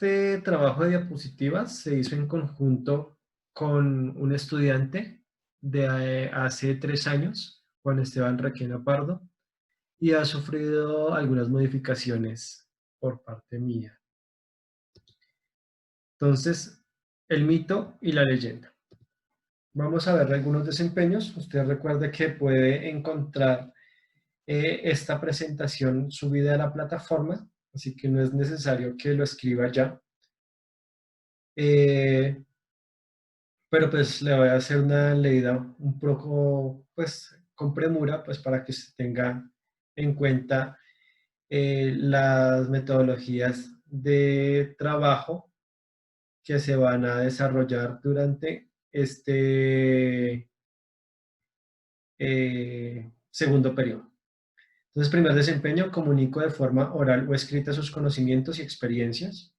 este trabajo de diapositivas se hizo en conjunto con un estudiante de hace 3 años, Juan Esteban Requena Pardo, y ha sufrido algunas modificaciones por parte mía. Entonces, el mito y la leyenda. Vamos a ver algunos desempeños. Usted recuerde que puede encontrar esta presentación subida a la plataforma, así que no es necesario que lo escriba ya. Pero pues le voy a hacer una leída un poco, pues, con premura, pues, para que se tenga en cuenta las metodologías de trabajo que se van a desarrollar durante este segundo periodo. Entonces, primer desempeño, comunico de forma oral o escrita sus conocimientos y experiencias.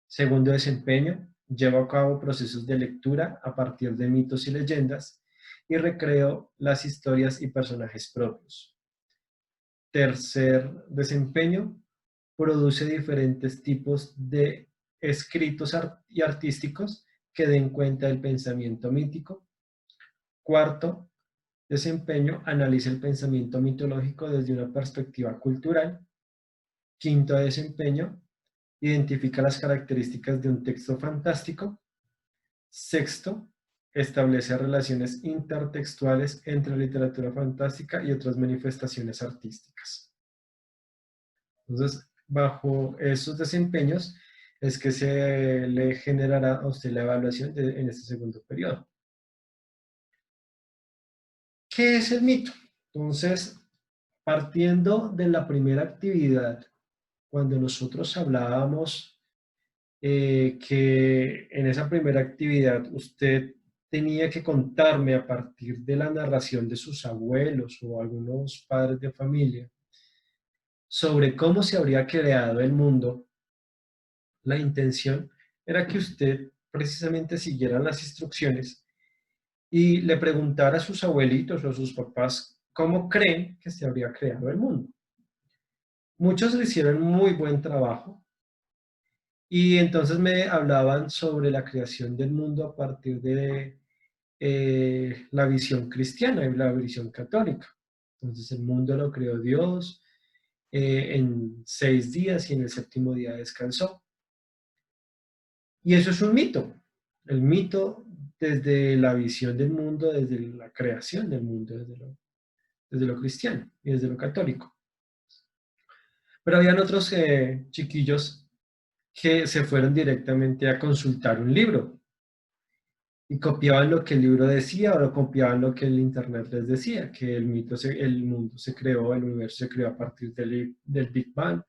Segundo desempeño, llevo a cabo procesos de lectura a partir de mitos y leyendas y recreo las historias y personajes propios. Tercer desempeño, produce diferentes tipos de escritos y artísticos que den cuenta del pensamiento mítico. Cuarto desempeño, analiza el pensamiento mitológico desde una perspectiva cultural. Quinto desempeño, identifica las características de un texto fantástico. Sexto, establece relaciones intertextuales entre literatura fantástica y otras manifestaciones artísticas. Entonces, bajo esos desempeños es que se le generará a usted la evaluación en este segundo periodo. ¿Qué es el mito? Entonces, partiendo de la primera actividad, cuando nosotros hablábamos que en esa primera actividad usted tenía que contarme a partir de la narración de sus abuelos o algunos padres de familia sobre cómo se habría creado el mundo, la intención era que usted precisamente siguiera las instrucciones y le preguntara a sus abuelitos o a sus papás cómo creen que se habría creado el mundo. Muchos le hicieron muy buen trabajo y entonces me hablaban sobre la creación del mundo a partir de la visión cristiana y la visión católica. Entonces el mundo lo creó Dios en 6 días y en el séptimo día descansó. Y eso es un mito. El mito desde la visión del mundo, desde la creación del mundo, desde lo cristiano y desde lo católico. Pero habían otros chiquillos que se fueron directamente a consultar un libro y copiaban lo que el libro decía o lo copiaban lo que el internet les decía, que el mundo se creó, el universo se creó a partir del Big Bang.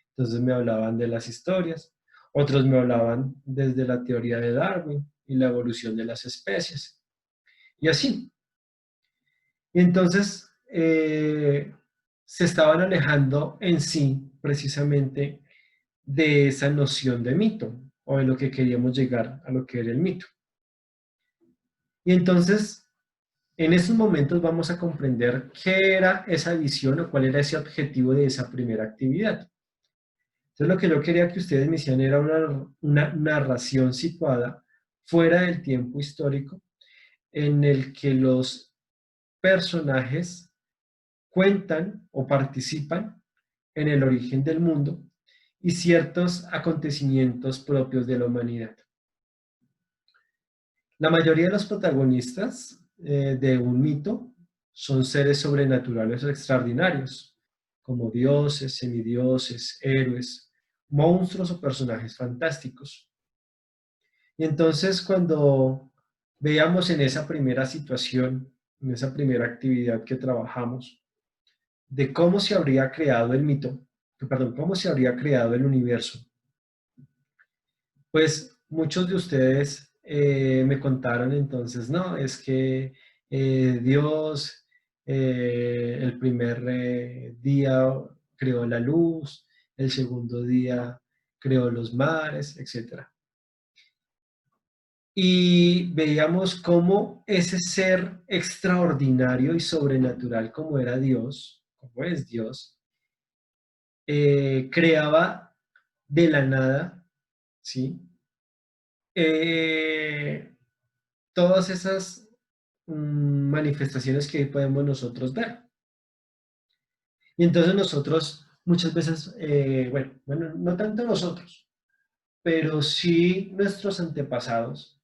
Entonces me hablaban de las historias, otros me hablaban desde la teoría de Darwin y la evolución de las especies, y así. Y entonces se estaban alejando en sí precisamente de esa noción de mito, o de lo que queríamos llegar a lo que era el mito. Y entonces, en esos momentos vamos a comprender qué era esa visión o cuál era ese objetivo de esa primera actividad. Entonces, lo que yo quería que ustedes me hicieran era una narración situada fuera del tiempo histórico en el que los personajes cuentan o participan en el origen del mundo y ciertos acontecimientos propios de la humanidad. La mayoría de los protagonistas de un mito son seres sobrenaturales o extraordinarios, como dioses, semidioses, héroes, monstruos o personajes fantásticos. Y entonces cuando veamos en esa primera situación, en esa primera actividad que trabajamos, de cómo se habría creado el mito, perdón, cómo se habría creado el universo, pues muchos de ustedes me contaron entonces, no, es que Dios el primer día creó la luz, el segundo día creó los mares, etc. Y veíamos cómo ese ser extraordinario y sobrenatural como era Dios, como es Dios, creaba de la nada ¿sí? Eh, todas esas manifestaciones que hoy podemos nosotros ver. Y entonces nosotros muchas veces, bueno, no tanto nosotros, pero sí nuestros antepasados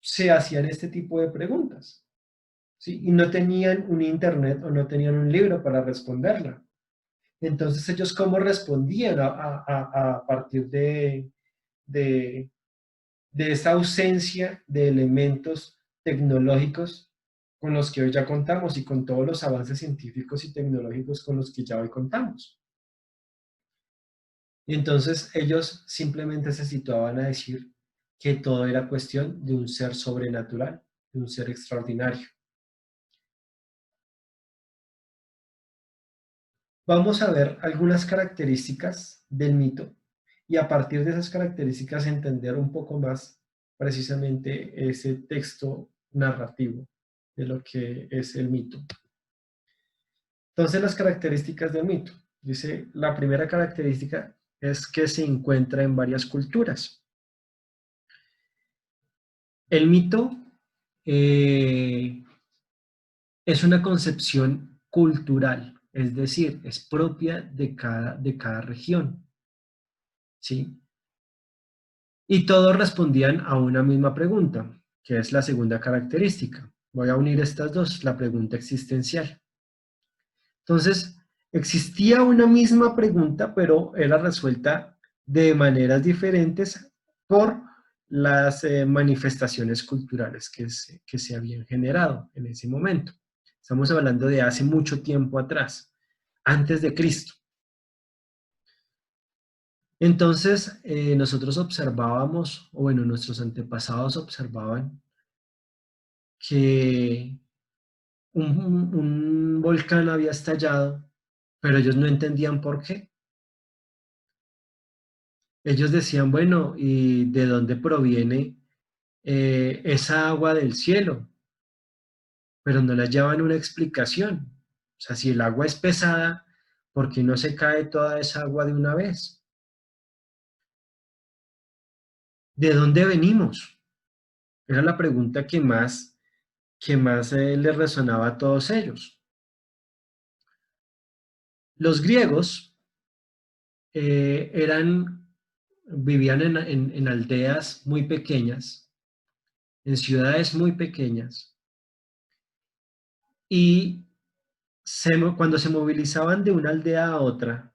se hacían este tipo de preguntas, ¿sí? Y no tenían un internet o no tenían un libro para responderla. Entonces ellos cómo respondían a partir de, de esa ausencia de elementos tecnológicos con los que hoy ya contamos y con todos los avances científicos y tecnológicos con los que ya hoy contamos. Y entonces ellos simplemente se situaban a decir que todo era cuestión de un ser sobrenatural, de un ser extraordinario. Vamos a ver algunas características del mito y a partir de esas características entender un poco más precisamente ese texto narrativo de lo que es el mito. Entonces, las características del mito. Dice, la primera característica es que se encuentra en varias culturas. El mito eh, es una concepción cultural, es decir, es propia de cada región, ¿sí? Y todos respondían a una misma pregunta, que es la segunda característica. Voy a unir estas dos, la pregunta existencial. Entonces, existía una misma pregunta, pero era resuelta de maneras diferentes por las manifestaciones culturales que se habían generado en ese momento. Estamos hablando de hace mucho tiempo atrás, antes de Cristo. Entonces, nosotros observábamos, o bueno, nuestros antepasados observaban que un volcán había estallado, pero ellos no entendían por qué. Ellos decían, bueno, ¿y de dónde proviene esa agua del cielo? Pero no les llevan una explicación. O sea, si el agua es pesada, ¿por qué no se cae toda esa agua de una vez? ¿De dónde venimos? Era la pregunta que más les resonaba a todos ellos. Los griegos vivían en aldeas muy pequeñas, en ciudades muy pequeñas, y cuando se movilizaban de una aldea a otra,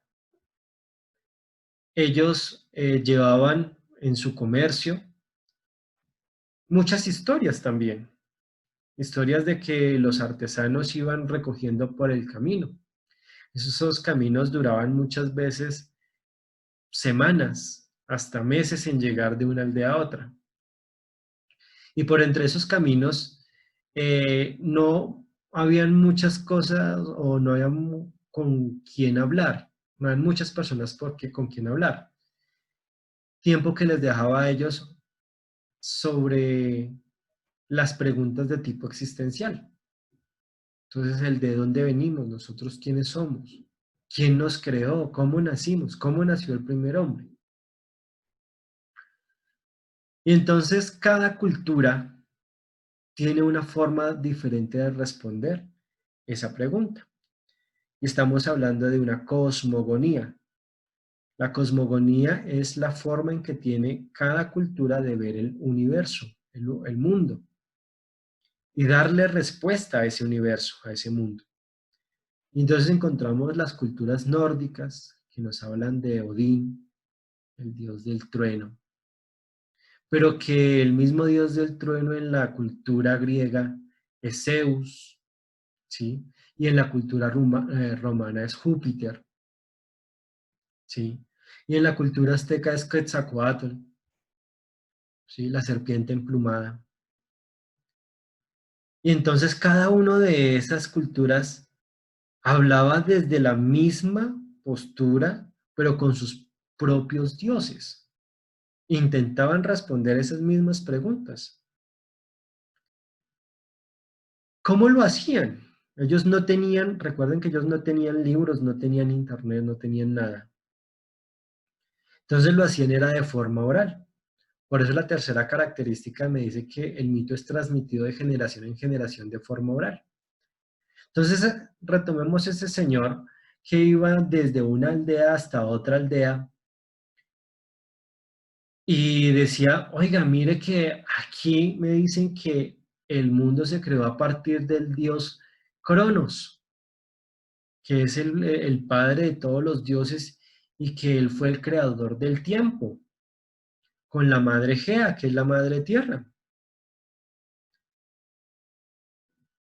ellos llevaban en su comercio muchas historias también, historias de que los artesanos iban recogiendo por el camino. Esos caminos duraban muchas veces semanas, hasta meses en llegar de una aldea a otra. Y por entre esos caminos no habían muchas cosas o no había con quién hablar, no había muchas personas con quien hablar. Tiempo que les dejaba a ellos sobre las preguntas de tipo existencial. Entonces, el de dónde venimos, nosotros quiénes somos, quién nos creó, cómo nacimos, cómo nació el primer hombre. Y entonces cada cultura tiene una forma diferente de responder esa pregunta. Y estamos hablando de una cosmogonía. La cosmogonía es la forma en que tiene cada cultura de ver el universo, el mundo, y darle respuesta a ese universo, a ese mundo. Y entonces encontramos las culturas nórdicas que nos hablan de Odín, el dios del trueno, pero que el mismo dios del trueno en la cultura griega es Zeus, ¿sí? Y en la cultura romana es Júpiter, ¿sí? Y en la cultura azteca es Quetzalcóatl, ¿sí? La serpiente emplumada. Y entonces cada una de esas culturas hablaba desde la misma postura, pero con sus propios dioses. Intentaban responder esas mismas preguntas. ¿Cómo lo hacían? Ellos no tenían, recuerden que ellos no tenían libros, no tenían internet, no tenían nada. Entonces lo hacían era de forma oral. Por eso la tercera característica me dice que el mito es transmitido de generación en generación de forma oral. Entonces, retomemos ese señor que iba desde una aldea hasta otra aldea y decía, oiga, mire que aquí me dicen que el mundo se creó a partir del dios Cronos, que es el padre de todos los dioses y que él fue el creador del tiempo, con la madre Gea, que es la madre tierra.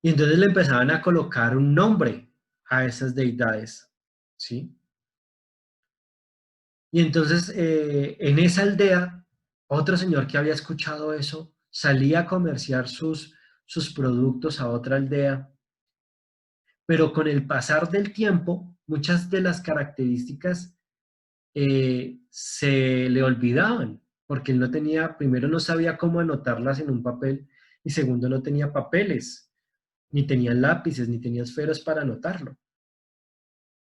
Y entonces le empezaban a colocar un nombre a esas deidades, ¿sí? Y entonces en esa aldea, otro señor que había escuchado eso salía a comerciar sus productos a otra aldea, pero con el pasar del tiempo, muchas de las características se le olvidaban, porque él no tenía, primero no sabía cómo anotarlas en un papel y segundo no tenía papeles, ni tenía lápices, ni tenía esferos para anotarlo.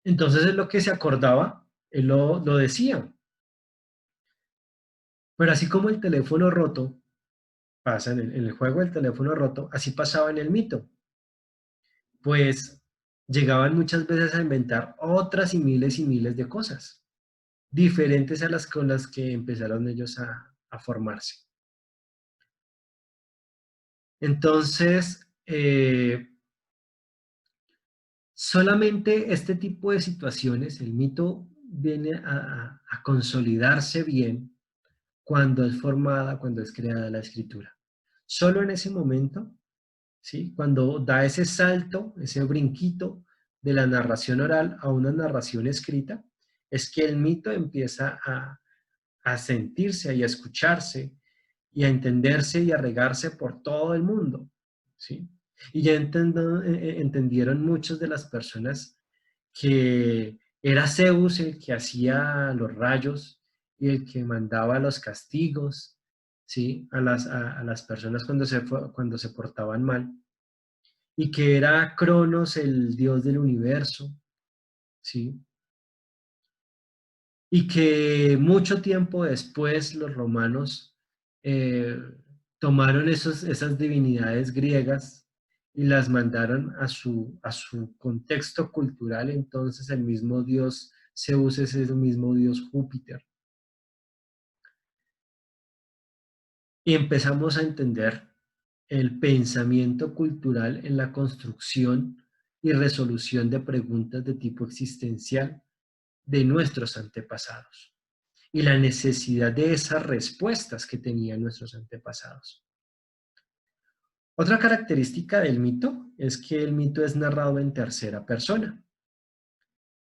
Entonces es lo que se acordaba, él lo decía. Pero así como el teléfono roto pasa en el juego del teléfono roto, así pasaba en el mito. Pues llegaban muchas veces a inventar otras y miles de cosas, diferentes a las con las que empezaron ellos a formarse. Entonces, solamente este tipo de situaciones, el mito viene a consolidarse bien cuando es formada, cuando es creada la escritura. Solo en ese momento, ¿sí? Cuando da ese salto, ese brinquito de la narración oral a una narración escrita, es que el mito empieza a sentirse y a escucharse y a entenderse y a regarse por todo el mundo, ¿sí? Y ya entendieron muchas de las personas que era Zeus el que hacía los rayos y el que mandaba los castigos, ¿sí? A las personas cuando se portaban mal, y que era Cronos el dios del universo, ¿sí? Y que mucho tiempo después los romanos eh, tomaron esas divinidades griegas y las mandaron a su contexto cultural, entonces el mismo dios Zeus es el mismo dios Júpiter. Y empezamos a entender el pensamiento cultural en la construcción y resolución de preguntas de tipo existencial de nuestros antepasados y la necesidad de esas respuestas que tenían nuestros antepasados. Otra característica del mito es que el mito es narrado en tercera persona.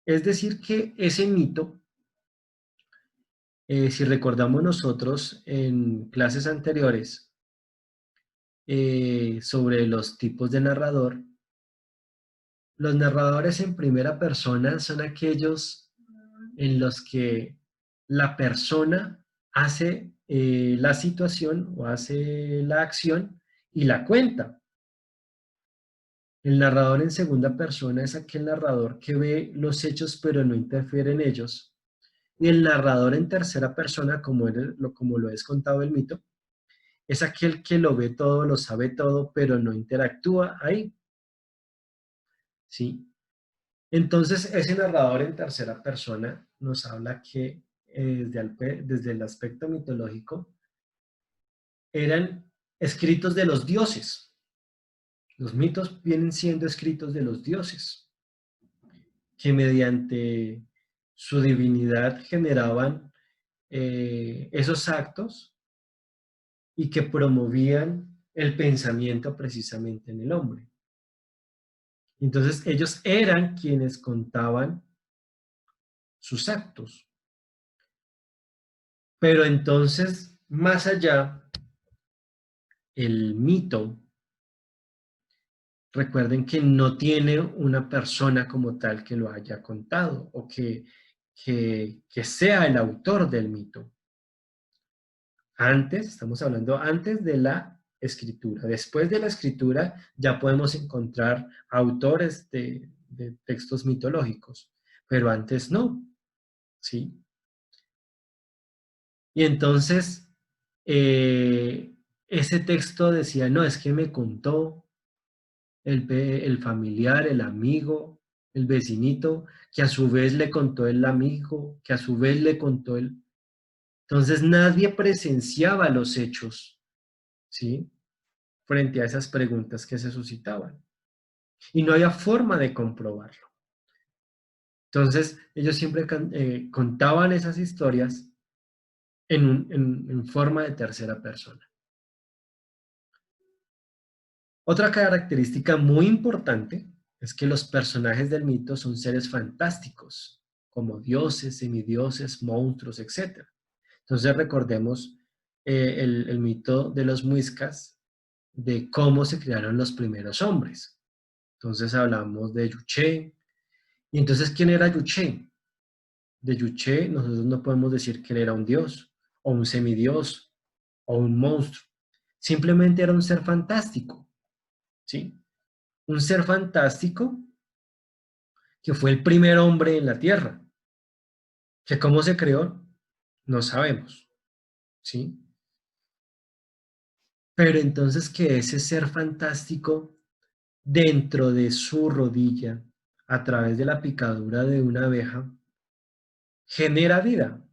Es decir, que ese mito, si recordamos nosotros en clases anteriores sobre los tipos de narrador, los narradores en primera persona son aquellos en los que la persona hace la situación o hace la acción y la cuenta. El narrador en segunda persona es aquel narrador que ve los hechos pero no interfiere en ellos. Y el narrador en tercera persona, como lo es contado el mito, es aquel que lo ve todo, lo sabe todo, pero no interactúa ahí. ¿Sí? Entonces, ese narrador en tercera persona nos habla que desde el aspecto mitológico eran escritos de los dioses. Los mitos vienen siendo escritos de los dioses, que mediante su divinidad generaban esos actos y que promovían el pensamiento precisamente en el hombre. Entonces, ellos eran quienes contaban sus actos. Pero entonces, más allá, el mito, recuerden que no tiene una persona como tal que lo haya contado o que sea el autor del mito. Antes, estamos hablando antes de la escritura. Después de la escritura ya podemos encontrar autores de textos mitológicos, pero antes no, ¿sí? Y entonces ese texto decía, no, es que me contó el familiar, el amigo, el vecinito, que a su vez le contó el amigo, que a su vez le contó el... Entonces nadie presenciaba los hechos, ¿sí? Frente a esas preguntas que se suscitaban. Y no había forma de comprobarlo. Entonces ellos siempre contaban esas historias en forma de tercera persona. Otra característica muy importante es que los personajes del mito son seres fantásticos, como dioses, semidioses, monstruos, etc. Entonces recordemos el mito de los muiscas, de cómo se crearon los primeros hombres. Entonces hablamos de Yuché. ¿Y entonces quién era Yuché? De Yuché nosotros no podemos decir que él era un dios, o un semidios, o un monstruo. Simplemente era un ser fantástico, ¿sí? Un ser fantástico que fue el primer hombre en la Tierra. Que cómo se creó, no sabemos, ¿sí? Pero entonces que ese ser fantástico dentro de su rodilla, a través de la picadura de una abeja, genera vida.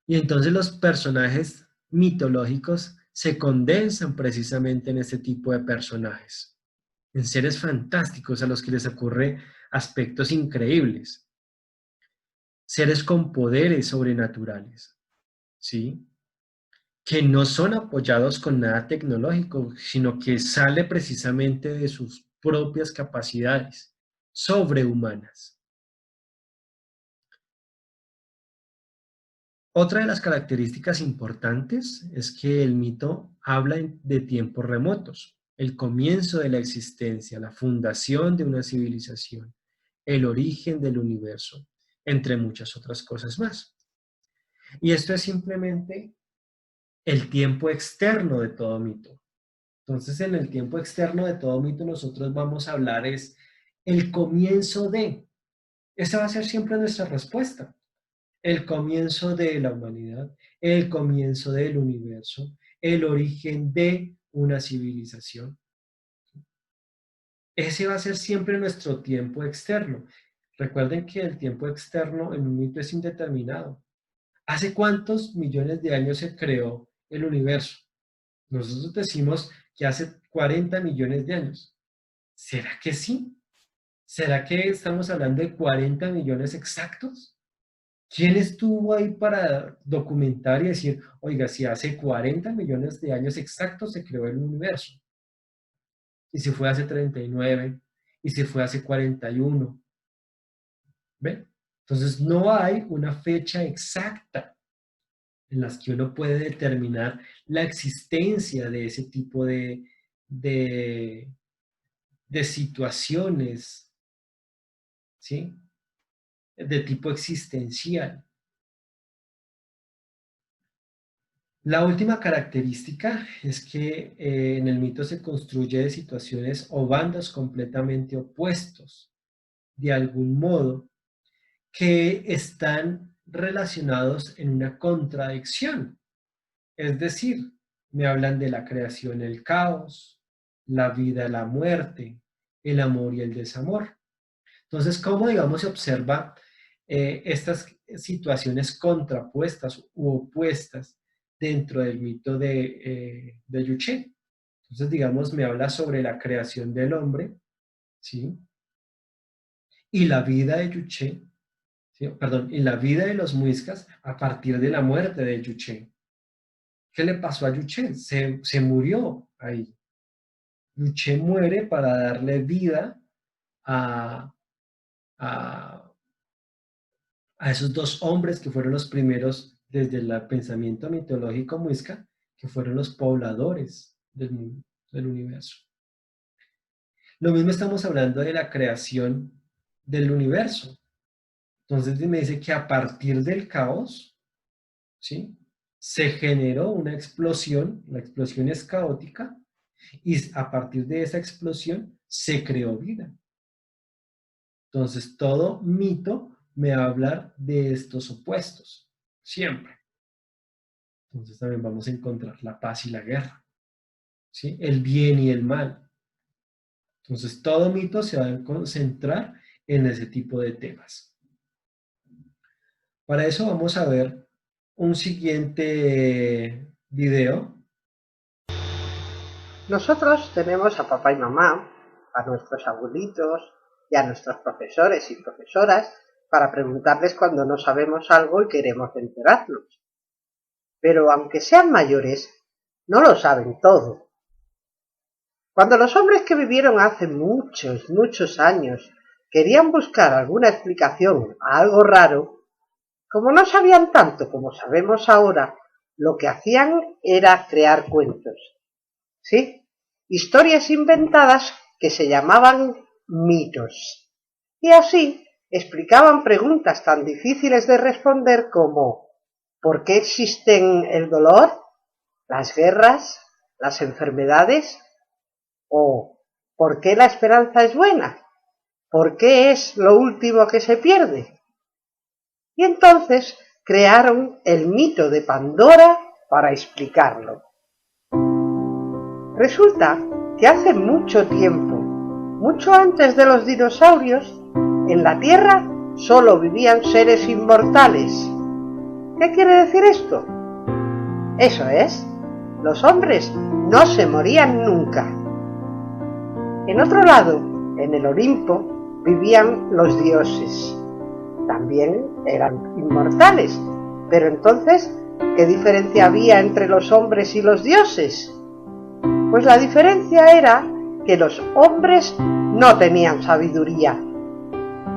Y entonces los personajes mitológicos se condensan precisamente en este tipo de personajes, en seres fantásticos a los que les ocurre aspectos increíbles, seres con poderes sobrenaturales, ¿sí? Que no son apoyados con nada tecnológico, sino que sale precisamente de sus propias capacidades sobrehumanas. Otra de las características importantes es que el mito habla de tiempos remotos, el comienzo de la existencia, la fundación de una civilización, el origen del universo, entre muchas otras cosas más. Y esto es simplemente el tiempo externo de todo mito. Entonces, en el tiempo externo de todo mito, nosotros vamos a hablar es el comienzo de. Esa va a ser siempre nuestra respuesta. El comienzo de la humanidad, el comienzo del universo, el origen de una civilización. Ese va a ser siempre nuestro tiempo externo. Recuerden que el tiempo externo en un mito es indeterminado. ¿Hace cuántos millones de años se creó el universo? Nosotros decimos que hace 40 millones de años. ¿Será que sí? ¿Será que estamos hablando de 40 millones exactos? ¿Quién estuvo ahí para documentar y decir, oiga, si hace 40 millones de años exactos se creó el universo? Y si fue hace 39, y si fue hace 41, ¿ven? Entonces no hay una fecha exacta en las que uno puede determinar la existencia de ese tipo de, de situaciones, ¿sí? De tipo existencial. La última característica es que en el mito se construye de situaciones o bandos completamente opuestos, de algún modo, que están relacionados en una contradicción. Es decir, me hablan de la creación, el caos, la vida, la muerte, el amor y el desamor. Entonces, ¿cómo, digamos, se observa estas situaciones contrapuestas u opuestas dentro del mito de Yuché? Entonces, digamos, me habla sobre la creación del hombre, ¿sí? Y la vida de Yuché, ¿sí? Perdón, y la vida de los muiscas a partir de la muerte de Yuché. ¿Qué le pasó a Yuché? Se murió ahí. Yuché muere para darle vida a, a, a esos dos hombres que fueron los primeros desde el pensamiento mitológico muisca, que fueron los pobladores del universo. Lo mismo estamos hablando de la creación del universo. Entonces me dice que a partir del caos, ¿sí? Se generó una explosión, la explosión es caótica, y a partir de esa explosión se creó vida. Entonces todo mito me va a hablar de estos opuestos, siempre. Entonces también vamos a encontrar la paz y la guerra, ¿sí? El bien y el mal. Entonces todo mito se va a concentrar en ese tipo de temas. Para eso vamos a ver un siguiente video. Nosotros tenemos a papá y mamá, a nuestros abuelitos y a nuestros profesores y profesoras para preguntarles cuando no sabemos algo y queremos enterarnos. Pero aunque sean mayores, no lo saben todo. Cuando los hombres que vivieron hace muchos, muchos años querían buscar alguna explicación a algo raro, como no sabían tanto como sabemos ahora, lo que hacían era crear cuentos. ¿Sí? Historias inventadas que se llamaban mitos. Y así explicaban preguntas tan difíciles de responder como ¿por qué existen el dolor, las guerras, las enfermedades? ¿O por qué la esperanza es buena? ¿Por qué es lo último que se pierde? Y entonces crearon el mito de Pandora para explicarlo. Resulta que hace mucho tiempo, mucho antes de los dinosaurios, en la Tierra solo vivían seres inmortales. ¿Qué quiere decir esto? Eso es, los hombres no se morían nunca. En otro lado, en el Olimpo, vivían los dioses. También eran inmortales, pero entonces, ¿qué diferencia había entre los hombres y los dioses? Pues la diferencia era que los hombres no tenían sabiduría.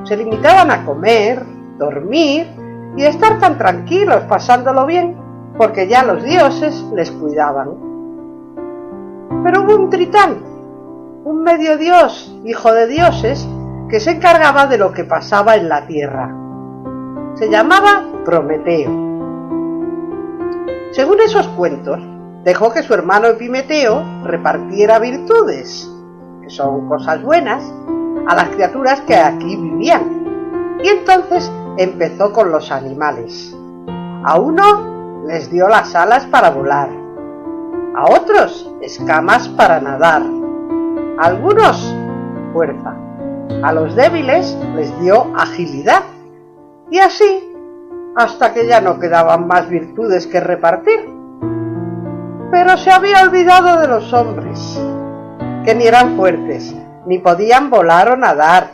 Se limitaban a comer, dormir y estar tan tranquilos pasándolo bien, porque ya los dioses les cuidaban. Pero hubo un Tritán, un medio dios, hijo de dioses, que se encargaba de lo que pasaba en la tierra. Se llamaba Prometeo. Según esos cuentos, dejó que su hermano Epimeteo repartiera virtudes, que son cosas buenas, a las criaturas que aquí vivían. Y entonces empezó con los animales. A uno les dio las alas para volar, a otros escamas para nadar, a algunos fuerza, a los débiles les dio agilidad, y así hasta que ya no quedaban más virtudes que repartir. Pero se había olvidado de los hombres, que ni eran fuertes, ni podían volar o nadar,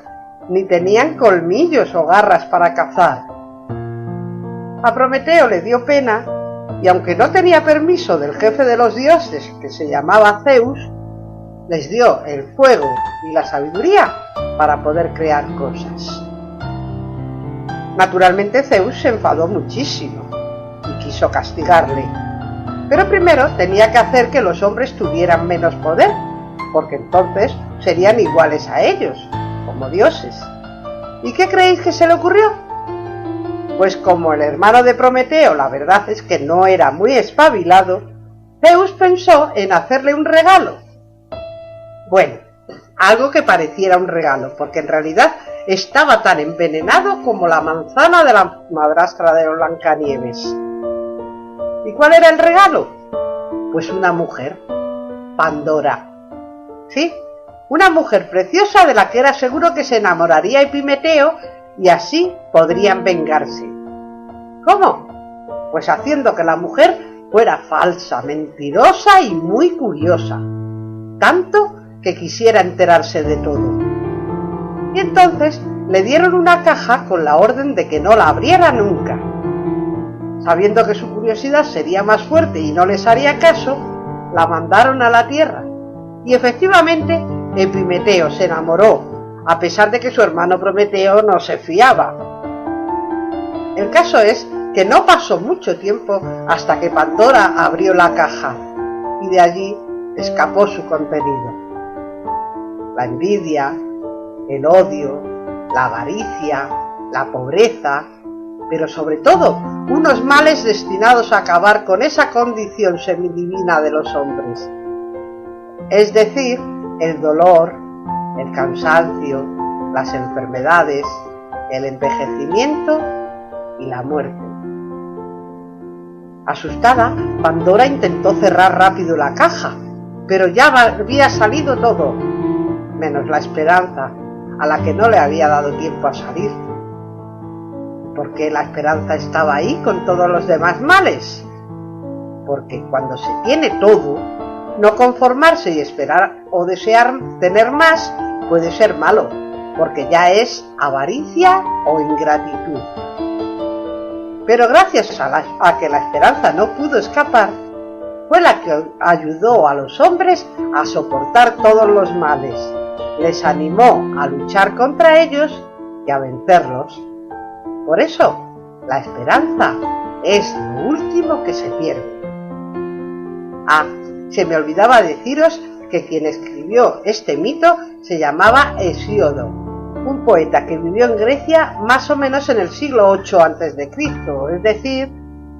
ni tenían colmillos o garras para cazar. A Prometeo le dio pena, y aunque no tenía permiso del jefe de los dioses, que se llamaba Zeus, les dio el fuego y la sabiduría para poder crear cosas. Naturalmente Zeus se enfadó muchísimo y quiso castigarle. Pero primero tenía que hacer que los hombres tuvieran menos poder, porque entonces serían iguales a ellos, como dioses. ¿Y qué creéis que se le ocurrió? Pues como el hermano de Prometeo la verdad es que no era muy espabilado, Zeus pensó en hacerle un regalo. Bueno, algo que pareciera un regalo, porque en realidad estaba tan envenenado como la manzana de la madrastra de Blancanieves. ¿Y cuál era el regalo? Pues una mujer, Pandora. ¿Sí? Una mujer preciosa de la que era seguro que se enamoraría Epimeteo y así podrían vengarse. ¿Cómo? Pues haciendo que la mujer fuera falsa, mentirosa y muy curiosa, tanto que quisiera enterarse de todo. Y entonces le dieron una caja con la orden de que no la abriera nunca. Sabiendo que su curiosidad sería más fuerte y no les haría caso, la mandaron a la tierra. Y efectivamente, Epimeteo se enamoró, a pesar de que su hermano Prometeo no se fiaba. El caso es que no pasó mucho tiempo hasta que Pandora abrió la caja, y de allí escapó su contenido. La envidia, el odio, la avaricia, la pobreza, pero sobre todo unos males destinados a acabar con esa condición semidivina de los hombres. Es decir, el dolor, el cansancio, las enfermedades, el envejecimiento y la muerte. Asustada, Pandora intentó cerrar rápido la caja, pero ya había salido todo, menos la esperanza, a la que no le había dado tiempo a salir. ¿Por qué la esperanza estaba ahí con todos los demás males? Porque cuando se tiene todo, no conformarse y esperar o desear tener más puede ser malo, porque ya es avaricia o ingratitud. Pero gracias a que la esperanza no pudo escapar, fue la que ayudó a los hombres a soportar todos los males, les animó a luchar contra ellos y a vencerlos. Por eso, la esperanza es lo último que se pierde. Ah, se me olvidaba deciros que quien escribió este mito se llamaba Hesíodo, un poeta que vivió en Grecia más o menos en el siglo 8 a.C., es decir,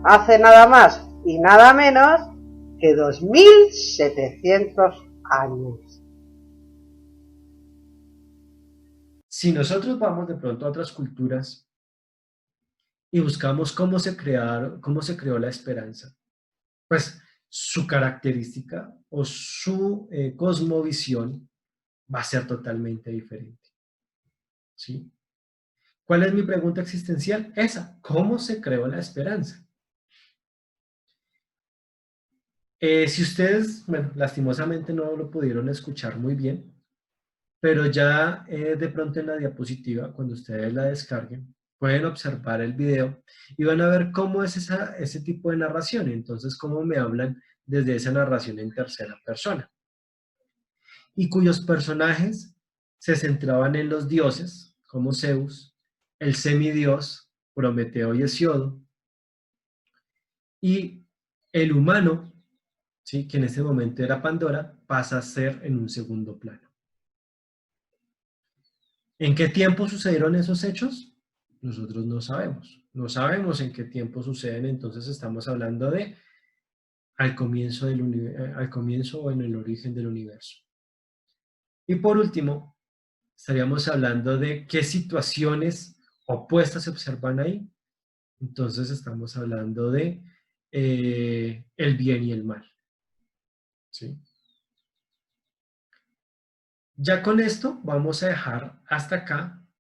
hace nada más y nada menos que 2700 años. Si nosotros vamos de pronto a otras culturas y buscamos cómo se creó la esperanza, pues su característica o su cosmovisión va a ser totalmente diferente. ¿Sí? ¿Cuál es mi pregunta existencial? Esa, ¿cómo se creó la esperanza? Si ustedes, bueno, lastimosamente no lo pudieron escuchar muy bien, pero ya de pronto en la diapositiva, cuando ustedes la descarguen, pueden observar el video y van a ver cómo es ese tipo de narración. Entonces, cómo me hablan desde esa narración en tercera persona. Y cuyos personajes se centraban en los dioses, como Zeus, el semidios, Prometeo y Hesiodo, y el humano, ¿sí?, que en ese momento era Pandora, pasa a ser en un segundo plano. ¿En qué tiempo sucedieron esos hechos? Nosotros no sabemos. No sabemos en qué tiempo suceden, entonces estamos hablando de al comienzo o en el origen del universo. Y por último, estaríamos hablando de qué situaciones opuestas se observan ahí. Entonces estamos hablando de el bien y el mal. ¿Sí? Ya con esto vamos a dejar hasta acá